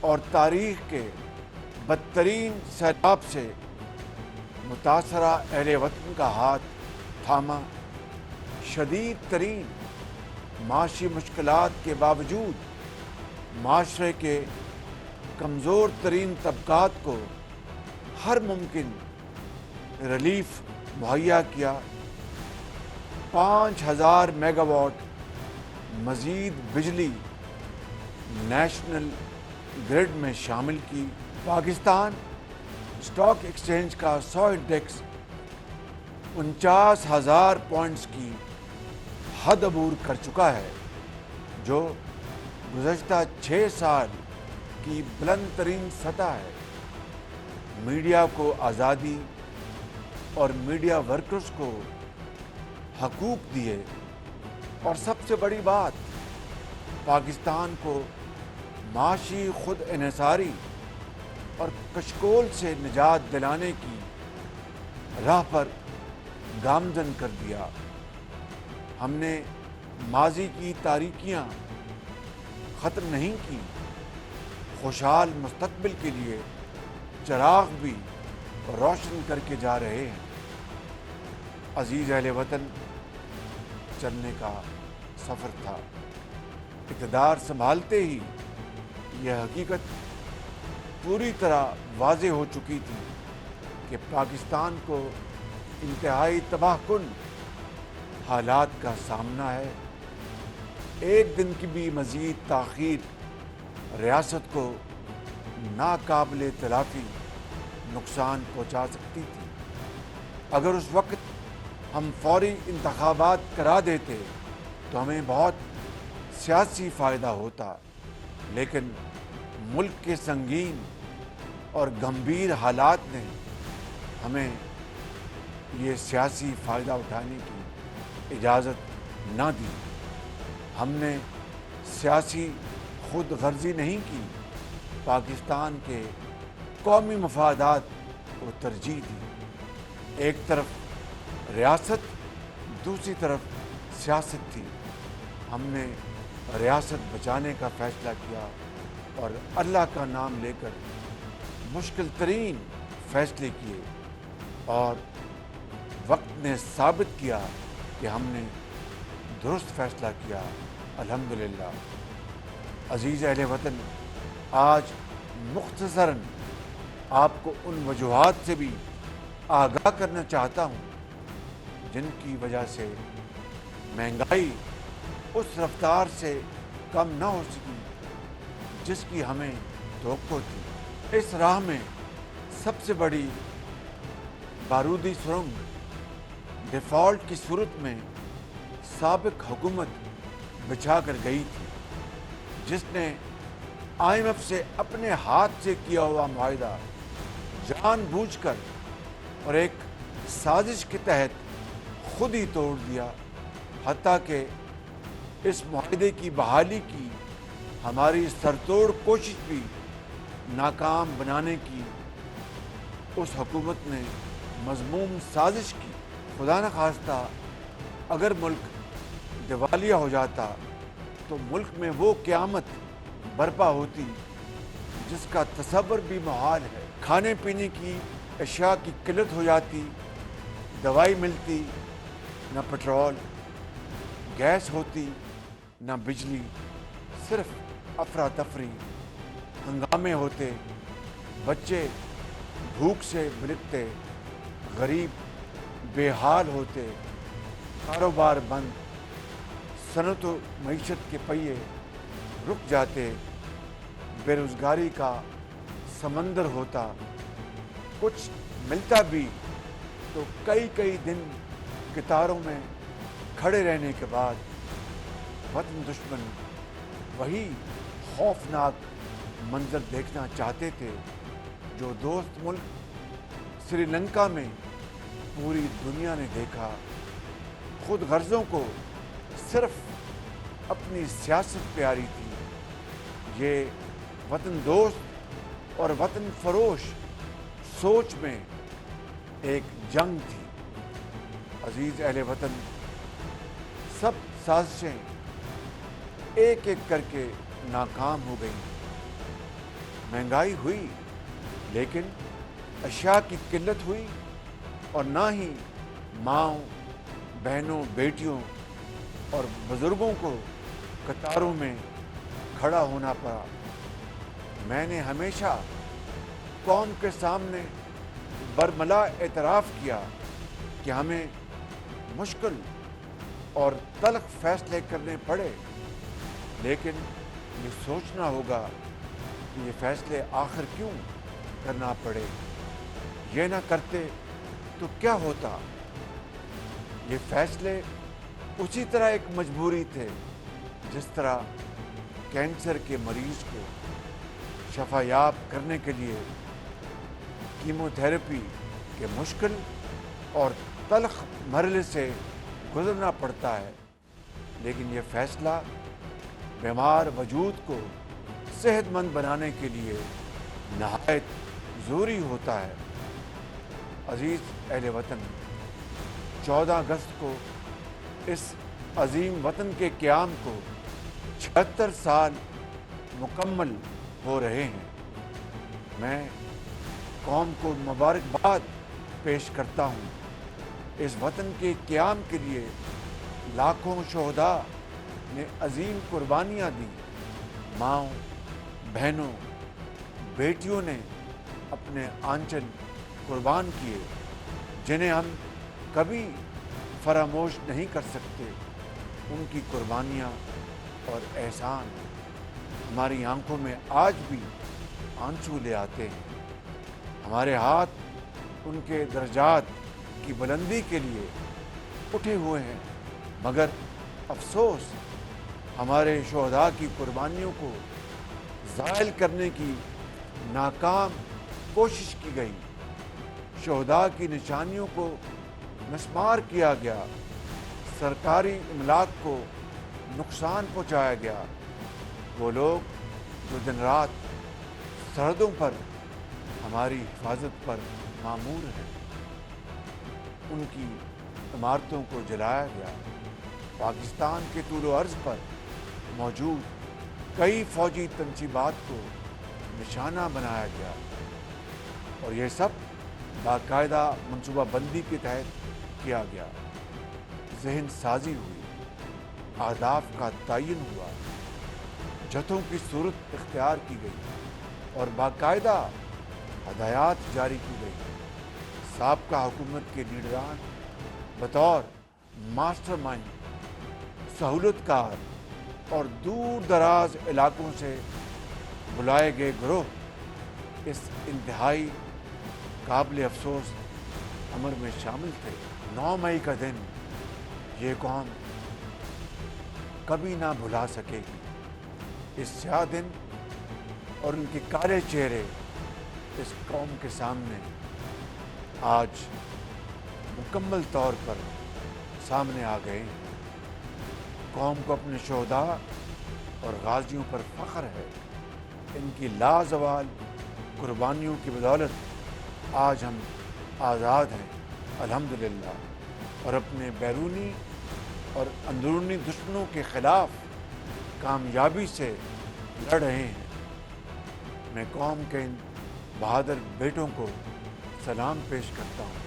اور تاریخ کے بدترین سیلاب سے متاثرہ اہل وطن کا ہاتھ تھاما، شدید ترین معاشی مشکلات کے باوجود معاشرے کے کمزور ترین طبقات کو ہر ممکن ریلیف مہیا کیا، 5000 میگا واٹ مزید بجلی نیشنل گرڈ میں شامل کی۔ پاکستان اسٹاک ایکسچینج کا 100 انڈیکس 49,000 پوائنٹس کی حد عبور کر چکا ہے، جو گزشتہ 6 سال کی بلند ترین سطح ہے۔ میڈیا کو آزادی اور میڈیا ورکرز کو حقوق دیے، اور سب سے بڑی بات، پاکستان کو معاشی خود انحصاری اور کشکول سے نجات دلانے کی راہ پر گامزن کر دیا۔ ہم نے ماضی کی تاریکیاں ختم نہیں کی، خوشحال مستقبل کے لیے چراغ بھی روشن کر کے جا رہے ہیں۔ عزیز اہل وطن، چلنے کا سفر تھا۔ اقتدار سنبھالتے ہی یہ حقیقت پوری طرح واضح ہو چکی تھی کہ پاکستان کو انتہائی تباہ کن حالات کا سامنا ہے۔ ایک دن کی بھی مزید تاخیر ریاست کو ناقابل تلافی نقصان پہنچا سکتی تھی۔ اگر اس وقت ہم فوری انتخابات کرا دیتے تو ہمیں بہت سیاسی فائدہ ہوتا، لیکن ملک کے سنگین اور گمبھیر حالات نے ہمیں یہ سیاسی فائدہ اٹھانے کی اجازت نہ دی۔ ہم نے سیاسی خود غرضی نہیں کی، پاکستان کے قومی مفادات کو ترجیح دی۔ ایک طرف ریاست، دوسری طرف سیاست تھی۔ ہم نے ریاست بچانے کا فیصلہ کیا اور اللہ کا نام لے کر مشکل ترین فیصلے کیے، اور وقت نے ثابت کیا کہ ہم نے درست فیصلہ کیا، الحمدللہ۔ عزیز اہل وطن، آج مختصراً آپ کو ان وجوہات سے بھی آگاہ کرنا چاہتا ہوں جن کی وجہ سے مہنگائی اس رفتار سے کم نہ ہو سکی جس کی ہمیں توقع تھی۔ اس راہ میں سب سے بڑی بارودی سرنگ ڈیفالٹ کی صورت میں سابق حکومت بچھا کر گئی تھی، جس نے IMF سے اپنے ہاتھ سے کیا ہوا معاہدہ جان بوجھ کر اور ایک سازش کے تحت خود ہی توڑ دیا، حتیٰ کہ اس معاہدے کی بحالی کی ہماری سرتوڑ کوشش بھی ناکام بنانے کی اس حکومت نے مذموم سازش کی۔ خدا نخواستہ اگر ملک دیوالیہ ہو جاتا تو ملک میں وہ قیامت برپا ہوتی جس کا تصور بھی محال ہے۔ کھانے پینے کی اشیاء کی قلت ہو جاتی، دوائی ملتی، نہ پٹرول، گیس ہوتی، نہ بجلی، صرف افراتفری، ہنگامے ہوتے، بچے بھوک سے بلکتے، غریب بے حال ہوتے، کاروبار بند، صنعت و معیشت کے پہیے رک جاتے، بے روزگاری کا سمندر ہوتا، کچھ ملتا بھی تو کئی دن قطاروں میں کھڑے رہنے کے بعد وطن دشمن وہی خوفناک منظر دیکھنا چاہتے تھے جو دوست ملک سری لنکا میں پوری دنیا نے دیکھا۔ خود غرضوں کو صرف اپنی سیاست پیاری تھی۔ یہ وطن دوست اور وطن فروش سوچ میں ایک جنگ تھی۔ عزیز اہل وطن، سب سازشیں ایک ایک کر کے ناکام ہو گئیں۔ महंगाई हुई, लेकिन अशिया की किल्लत हुई और ना ही माँओं, बहनों, बेटियों और बुजुर्गों को कतारों में खड़ा होना पड़ा। मैंने हमेशा कौम के सामने बरमला एतराफ़ किया कि हमें मुश्किल और तल्ख फैसले करने पड़े, लेकिन ये सोचना होगा कि ये फैसले आखिर क्यों करना पड़े। ये ना करते तो क्या होता। ये फैसले उसी तरह एक मजबूरी थे जिस तरह कैंसर के मरीज को शफायाब करने के लिए कीमोथेरेपी के मुश्किल और तल्ख मरहले से गुजरना पड़ता है, लेकिन ये फैसला बीमार वजूद को सेहतमंद बनाने के लिए नहायत ज़रूरी होता है। अजीज़ अहले वतन, 14 अगस्त को इस अजीम वतन के क़याम को 76 साल मुकम्मल हो रहे हैं। मैं कौम को मुबारकबाद पेश करता हूँ। इस वतन के क़याम के लिए लाखों शोहदा ने अजीम कुर्बानियाँ दी। माँओं, बहनों, बेटियों ने अपने आंचल कुर्बान किए, जिन्हें हम कभी फरामोश नहीं कर सकते। उनकी कुर्बानियाँ और एहसान हमारी आंखों में आज भी आंसू ले आते हैं। हमारे हाथ उनके दर्जात की बुलंदी के लिए उठे हुए हैं, मगर अफसोस हमारे शोहदा की कुर्बानियों को ज़ायल करने की नाकाम कोशिश की गई। शोहदा की निशानियों को नस्मार किया गया, सरकारी इमलाक को नुकसान पहुंचाया गया। वो लोग जो दिन रात सरहदों पर हमारी हिफाजत पर मामूर हैं, उनकी इमारतों को जलाया गया। पाकिस्तान के तूल अर्ज़ पर मौजूद कई फ़ौजी तनसीबात को निशाना बनाया गया, और यह सब बाकायदा मनसूबाबंदी के तहत किया गया। जहन साजी हुई, अहदाफ का तयन हुआ, जथों की सूरत इख्तियार की गई और बाकायदा हदायत जारी की गई। साबका हुकूमत के लीडरान बतौर मास्टरमाइंड, सहूलतकार और दूर दराज इलाकों से बुलाए गए गिरोह इस इंतहाई काबिल अफसोस अमर में शामिल थे। 9 मई का दिन ये कौम कभी ना भुला सकेगी। इस स्याह दिन और उनके काले चेहरे इस कौम के सामने आज मुकम्मल तौर पर सामने आ गए हैं। कौम को अपने शोहदा और गाजियों पर फ़ख्र है। इनकी लाजवाल कुर्बानियों की बदौलत आज हम आज़ाद हैं अल्हम्दुलिल्लाह, और अपने बैरूनी और अंदरूनी दुश्मनों के ख़िलाफ़ कामयाबी से लड़ रहे हैं। मैं कौम के इन बहादुर बेटों को सलाम पेश करता हूँ।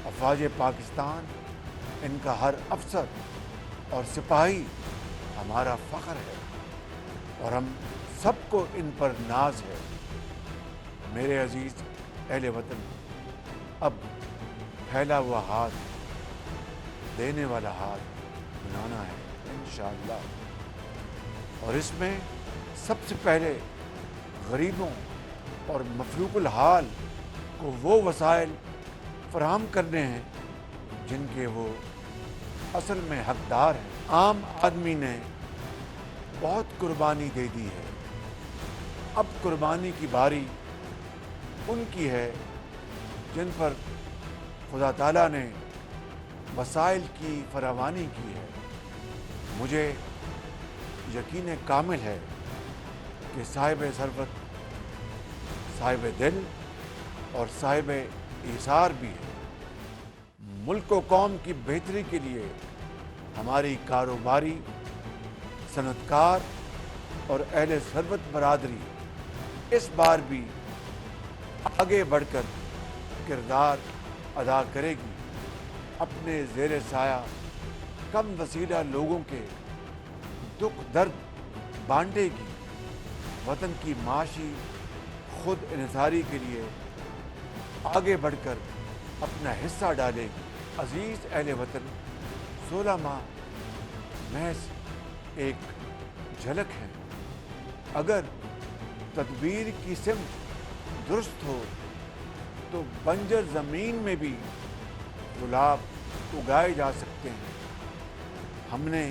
अफ़वाज पाकिस्तान, इनका हर अफसर और सिपाही हमारा फ़ख्र है, और हम सबको इन पर नाज है। मेरे अजीज़ अहले वतन, अब फैला हुआ हाथ देने वाला हाथ बनाना है इंशाअल्लाह, और इसमें सबसे पहले गरीबों और मफलूकुल हाल को वो वसाइल फराहम करने हैं जिनके वो असल में हकदार हैं। आम आदमी ने बहुत कुर्बानी दे दी है, अब कुर्बानी की बारी उनकी है जिन पर खुदा ताला ने वसाइल की फरावानी की है। मुझे यकीन कामिल है कि साहिब सरवत, साहिब दिल और साहिब ईसार भी है। मुल्क व कौम की बेहतरी के लिए हमारी कारोबारी, सनतकार और अहले सरवत बरादरी اس بار بھی آگے بڑھ کر کردار ادا کرے گی، اپنے زیر سایہ کم وسیلہ لوگوں کے دکھ درد بانٹے گی، وطن کی معاشی خود انحصاری کے لیے آگے بڑھ کر اپنا حصہ ڈالے گی۔ عزیز اہل وطن، 16 ماہ محض ایک جھلک ہے۔ اگر تدبیر کی سمت درست ہو تو بنجر زمین میں بھی گلاب اگائے جا سکتے ہیں۔ ہم نے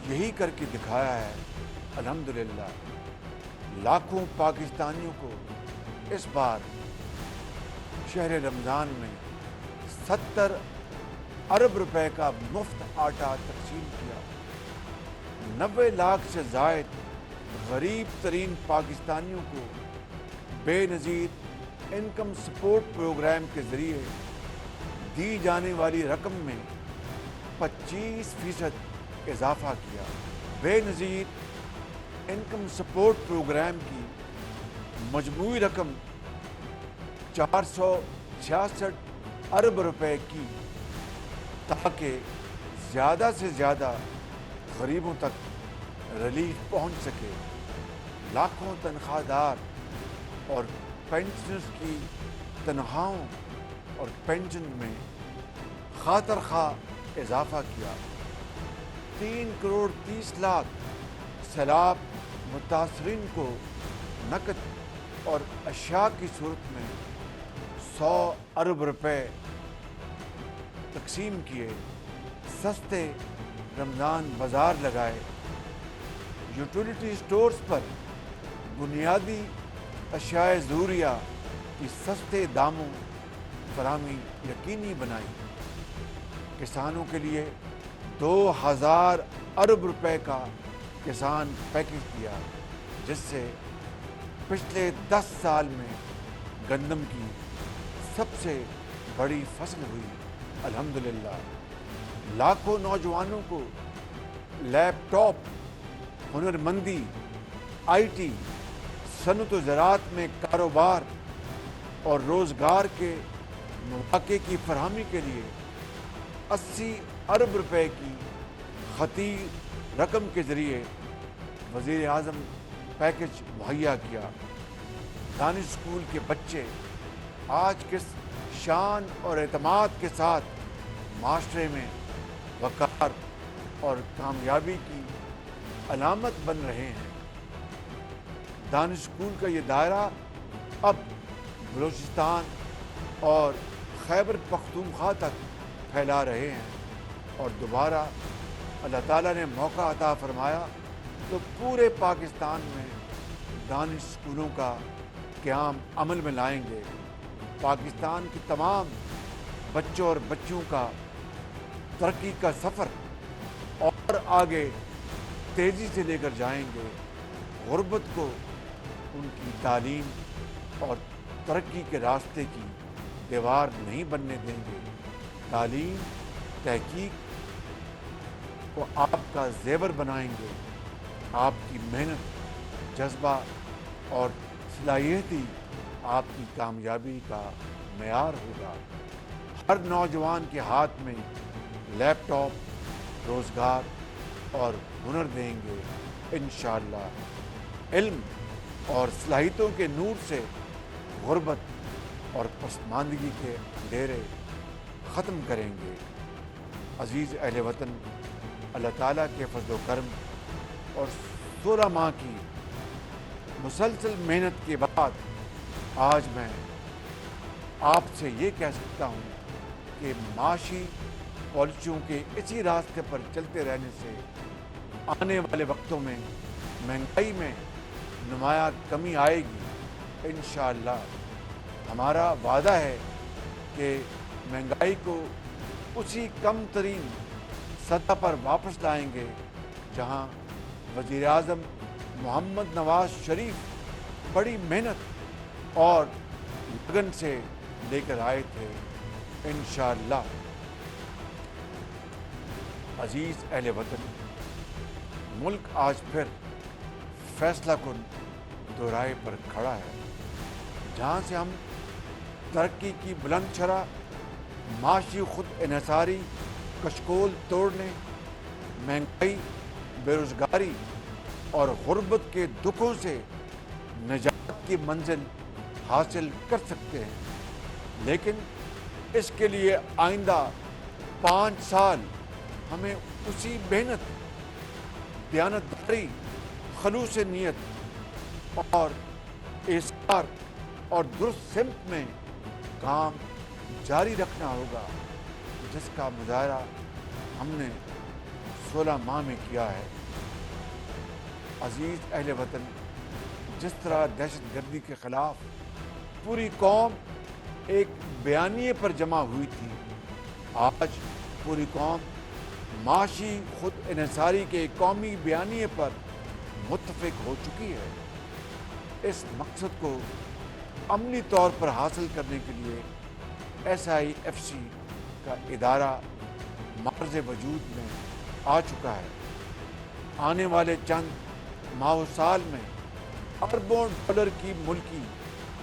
یہی کر کے دکھایا ہے، الحمدللہ۔ لاکھوں پاکستانیوں کو اس بار شہر رمضان میں 70 ارب روپے کا مفت آٹا تقسیم کیا۔ 90 لاکھ سے زائد غریب ترین پاکستانیوں کو بے نظیر انکم سپورٹ پروگرام کے ذریعے دی جانے والی رقم میں 25% اضافہ کیا۔ بے نظیر انکم سپورٹ پروگرام کی مجموعی رقم 466 ارب روپے کی، تاکہ زیادہ سے زیادہ غریبوں تک ریلیف پہنچ سکے۔ لاکھوں تنخواہ دار اور پینشنرز کی تنخواہوں اور پینشن میں خاطر خواہ اضافہ کیا۔ 3 کروڑ 30 لاکھ سیلاب متاثرین کو نقد اور اشیاء کی صورت میں 100 ارب روپے تقسیم کیے۔ سستے رمضان بازار لگائے۔ یوٹیلیٹی سٹورز پر بنیادی اشیاء ضروریہ کی سستے داموں فراہمی یقینی بنائی۔ کسانوں کے لیے 2000 ارب روپے کا کسان پیکج دیا، جس سے پچھلے 10 سال میں گندم کی سب سے بڑی فصل ہوئی، الحمدللہ۔ لاکھوں نوجوانوں کو لیپ ٹاپ، ہنر مندی، آئی ٹی، صنعت و زراعت میں کاروبار اور روزگار کے مواقع کی فراہمی کے لیے 80 ارب روپے کی خطی رقم کے ذریعے وزیر اعظم پیکج مہیا کیا۔ دانش اسکول کے بچے آج کس شان اور اعتماد کے ساتھ معاشرے میں وقار اور کامیابی کی علامت بن رہے ہیں۔ دانش اسکول کا یہ دائرہ اب بلوچستان اور خیبر پختونخوا تک پھیلا رہے ہیں، اور دوبارہ اللہ تعالیٰ نے موقع عطا فرمایا تو پورے پاکستان میں دانش اسکولوں کا قیام عمل میں لائیں گے۔ پاکستان کے تمام بچوں اور بچیوں کا ترقی کا سفر اور آگے تیزی سے لے کر جائیں گے۔ غربت کو ان کی تعلیم اور ترقی کے راستے کی دیوار نہیں بننے دیں گے۔ تعلیم، تحقیق کو آپ کا زیور بنائیں گے۔ آپ کی محنت، جذبہ اور صلاحیت ہی آپ کی کامیابی کا معیار ہوگا۔ ہر نوجوان کے ہاتھ میں لیپ ٹاپ روزگار اور ہنر دیں گے انشاءاللہ۔ علم اور صلاحیتوں کے نور سے غربت اور پسماندگی کے اندھیرے ختم کریں گے۔ عزیز اہل وطن، اللہ تعالیٰ کے فضل و کرم اور 16 ماہ کی مسلسل محنت کے بعد آج میں آپ سے یہ کہہ سکتا ہوں کہ معاشی پالیسیوں کے اسی راستے پر چلتے رہنے سے آنے والے وقتوں میں مہنگائی میں نمایاں کمی آئے گی انشاءاللہ۔ ہمارا وعدہ ہے کہ مہنگائی کو اسی کم ترین سطح پر واپس لائیں گے جہاں وزیر اعظم محمد نواز شریف بڑی محنت اور لگن سے لے کر آئے تھے انشاءاللہ۔ عزیز اہل وطن، ملک آج پھر فیصلہ کن दोराहे पर खड़ा है, जहाँ से हम तरक्की की बुलंद शरह, माशी खुद इन्हिसारी, कशकोल तोड़ने, महंगाई, बेरोजगारी और गुर्बत के दुखों से निजात की मंजिल हासिल कर सकते हैं। लेकिन इसके लिए आइंदा 5 साल हमें उसी मेहनत, दयानतदारी, खलूस नीयत और इसार और दुरुस्त सिमत में काम जारी रखना होगा, जिसका मुजाहरा हमने 16 माह में किया है। अजीज अहले वतन, जिस तरह दहशत गर्दी के खिलाफ पूरी कौम एक बयानिए पर जमा हुई थी, आज पूरी कौम माशी खुद इन्हिसारी के कौमी बयानिए पर मुत्तफिक हो चुकी है। इस मकसद को अमली तौर पर हासिल करने के लिए SIFC का इदारा मार्ज़ वजूद में आ चुका है। आने वाले चंद माह साल में अरबों डॉलर की मुल्की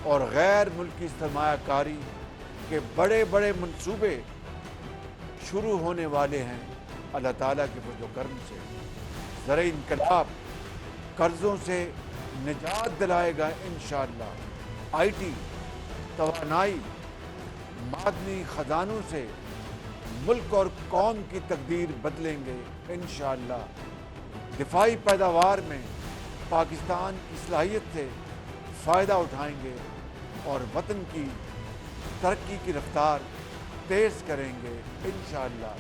और गैर मुल्की सरमायाकारी के बड़े बड़े मंसूबे शुरू होने वाले हैं। अल्लाह ताला के फज़ल व करम से ज़र इनकलाब कर्ज़ों से निजात दिलाएगा इंशाअल्लाह। IT, तवानाई, मादनी खजानों से मुल्क और कौम की तकदीर बदलेंगे इंशाअल्लाह। दिफाई पैदावार में पाकिस्तान की सलाहियत से फ़ायदा उठाएंगे और वतन की तरक्की की रफ्तार तेज़ करेंगे इंशाअल्लाह।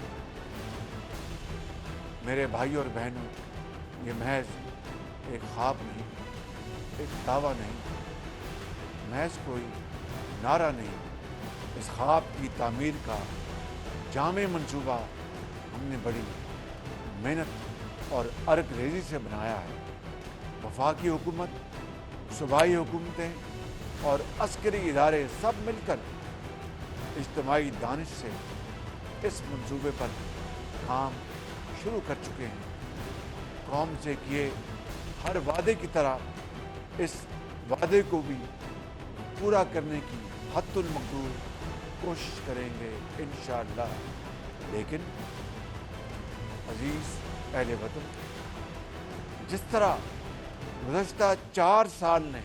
मेरे भाई और बहनों, ये महज एक ख्वाब नहीं, एक दावा नहीं, महज कोई नारा नहीं, इस ख्वाब की तामीर का जामे मंसूबा हमने बड़ी मेहनत और अर्क रेजी से बनाया है। वफाकी हुकूमत, सूबाई हुकूमतें और अस्करी इदारे सब मिलकर इज्तिमाई दानिश से इस मंसूबे पर काम शुरू कर चुके हैं। कौम से किए हर वादे की तरह इस वादे को भी पूरा करने की हद्दुल मक़दूर कोशिश करेंगे इंशाअल्लाह। लेकिन अजीज़ अहले वतन, जिस तरह गुज़श्ता 4 साल ने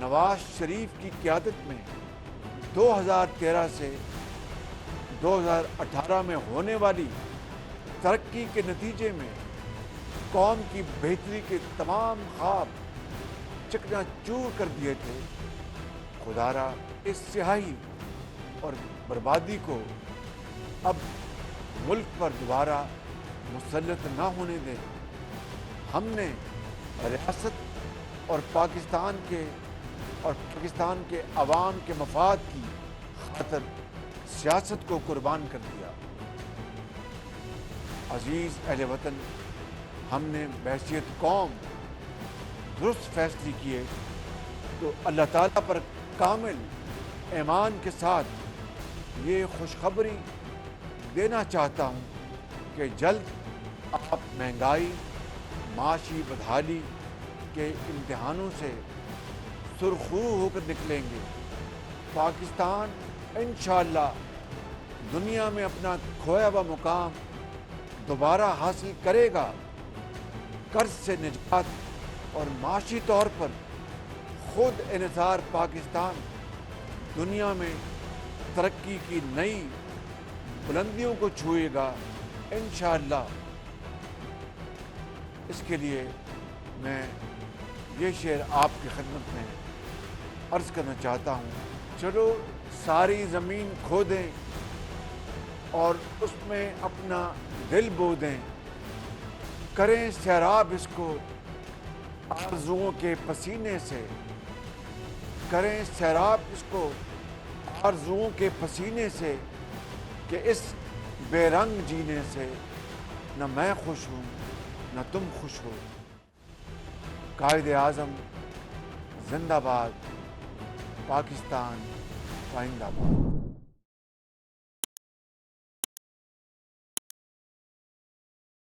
नवाज शरीफ की क़यादत में 2013 से 2018 में होने वाली तरक्की के नतीजे में कौम की बेहतरी के तमाम ख्वाब चकनाचूर कर दिए थे, खुदारा इस स्याही और बर्बादी को अब मुल्क पर दोबारा मुसल्लत ना होने दें। हमने रियासत और पाकिस्तान के अवाम के मफाद की खातिर सियासत को कुर्बान कर दिया। अजीज़ अहले वतन, हमने बहैसियत कौम दुरुस्त फैसले किए तो अल्लाह ताला पर कामिल ईमान के साथ ये खुशखबरी देना चाहता हूँ कि जल्द आप महंगाई, माशी बदहाली के इम्तिहानों से सुरखरू होकर निकलेंगे। पाकिस्तान इंशाअल्लाह दुनिया में अपना खोया हुआ मुकाम दोबारा हासिल करेगा। कर्ज से निजात और माशी तौर पर खुद इन्हिसार पाकिस्तान दुनिया में तरक्की की नई बुलंदियों को छुएगा इंशाअल्लाह। इसके लिए मैं ये शेर आपकी खिदमत में अर्ज़ करना चाहता हूँ। चलो सारी ज़मीन खो दें और उसमें अपना दिल बो दें, करें सैराब इसको आरज़ुओं के पसीने से, करें सैराब इसको आरज़ुओं के पसीने से कि इस बेरंग जीने से न मैं खुश हूँ न तुम खुश हो। कायदे आज़म जिंदाबाद, पाकिस्तान जिंदाबाद।